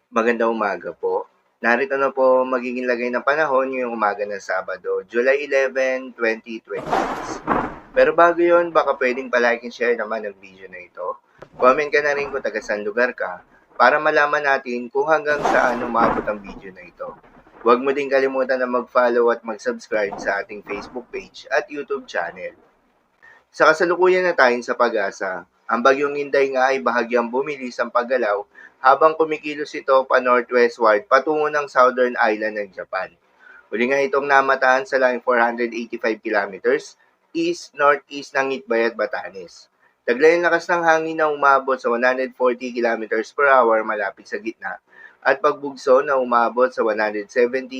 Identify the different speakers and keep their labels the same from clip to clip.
Speaker 1: Magandang umaga po. Narito na po magiging lagay ng panahon ngayong umaga ng Sabado, July 11, 2026. Pero bago yon, baka pwedeng palike and share naman ang video na ito. Comment ka na rin kung taga saan lugar ka para malaman natin kung hanggang saan umabot ang video na ito. Huwag mo din kalimutan na mag-follow at mag-subscribe sa ating Facebook page at YouTube channel. Sa kasalukuyan na tayo sa pag-asa, ang bagyong Inday nga ay bahagyang bumilis ang paggalaw habang kumikilos ito pa northwestward patungo ng southern island ng Japan. Uli nga itong namataan sa laing 485 kilometers east-northeast ng Itbayat, Batanes. Taglay ang lakas ng hangin na umabot sa 140 kilometers per hour malapit sa gitna at pagbugso na umabot sa 170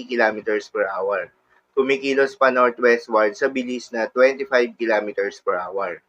Speaker 1: kilometers per hour. Kumikilos pa northwestward sa bilis na 25 kilometers per hour.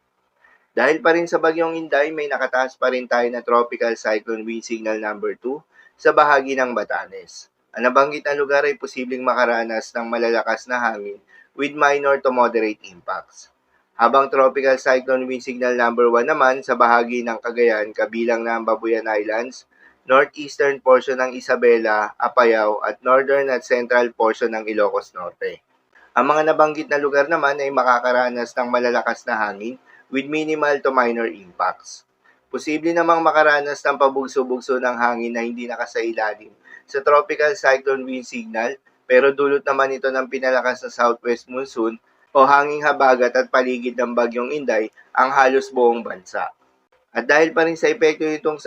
Speaker 1: Dahil pa rin sa bagyong Inday, may nakataas pa rin tayo na tropical cyclone wind signal number 2 sa bahagi ng Batanes. Ang nabanggit na lugar ay posibleng makaranas ng malalakas na hangin with minor to moderate impacts. Habang tropical cyclone wind signal number 1 naman sa bahagi ng Cagayan kabilang na ang Babuyan Islands, northeastern portion ng Isabela, Apayao at northern at central portion ng Ilocos Norte. Ang mga nabanggit na lugar naman ay makakaranas ng malalakas na hangin with minimal to minor impacts. Posible namang makaranas ng pabugso-bugso ng hangin na hindi nakasailalim sa tropical cyclone wind signal pero dulot naman ito ng pinalakas na southwest monsoon o hanging habagat at paligid ng bagyong Inday ang halos buong bansa. At dahil pa rin sa epekto nitong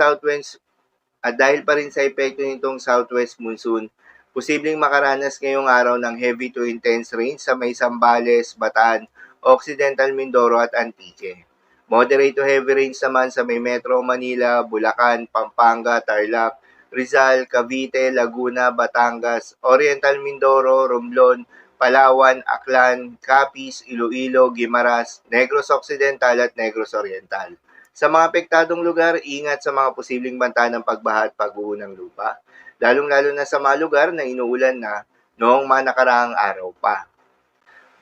Speaker 1: southwest monsoon, posibleng makaranas ngayong araw ng heavy to intense rain sa may Zambales, Bataan, Occidental Mindoro at Antique. Moderate to heavy rains naman sa may Metro Manila, Bulacan, Pampanga, Tarlac, Rizal, Cavite, Laguna, Batangas, Oriental Mindoro, Romblon, Palawan, Aklan, Capiz, Iloilo, Guimaras, Negros Occidental at Negros Oriental. Sa mga apektadong lugar, ingat sa mga posibleng banta ng pagbaha at pag-uho ng lupa, lalong-lalo na sa mga lugar na inuulan na noong mga nakaraang araw pa.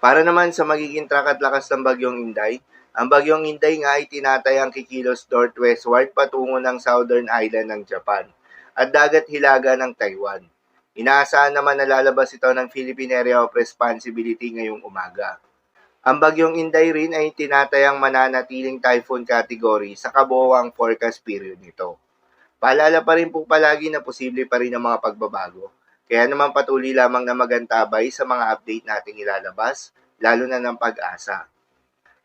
Speaker 1: Para naman sa magiging track at lakas ng bagyong Inday, ang bagyong Inday nga ay tinatayang kikilos northwestward patungo ng southern island ng Japan at dagat hilaga ng Taiwan. Inaasahan naman na lalabas ito ng Philippine Area of Responsibility ngayong umaga. Ang bagyong Inday rin ay tinatayang mananatiling typhoon category sa kabuoang forecast period nito. Paalala pa rin po palagi na posible pa rin ang mga pagbabago. Kaya naman patuloy lamang na magantabay sa mga update nating ilalabas, lalo na ng Pag-asa.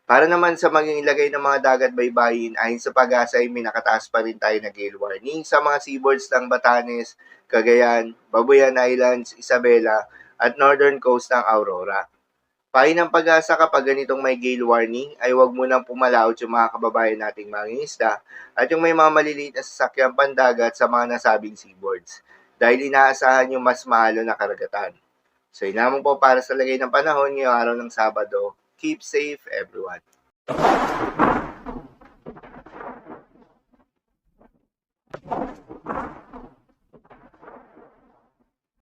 Speaker 1: Para naman sa maging ilagay ng mga dagat baybayin, ayon sa Pag-asa ay may nakataas pa rin tayo na gale warning sa mga seaboards ng Batanes, Cagayan, Babuyan Islands, Isabela at northern coast ng Aurora. Payo ng Pag-asa kapag ganitong may gale warning ay huwag munang pumalaot yung mga kababayan nating mangingisda at yung may mga maliliit na sasakyang pandagat sa mga nasabing seaboards dahil inaasahan yung mas mahalo na karagatan. So yun lamang po para sa lagay ng panahon ngayong araw ng Sabado. Keep safe everyone.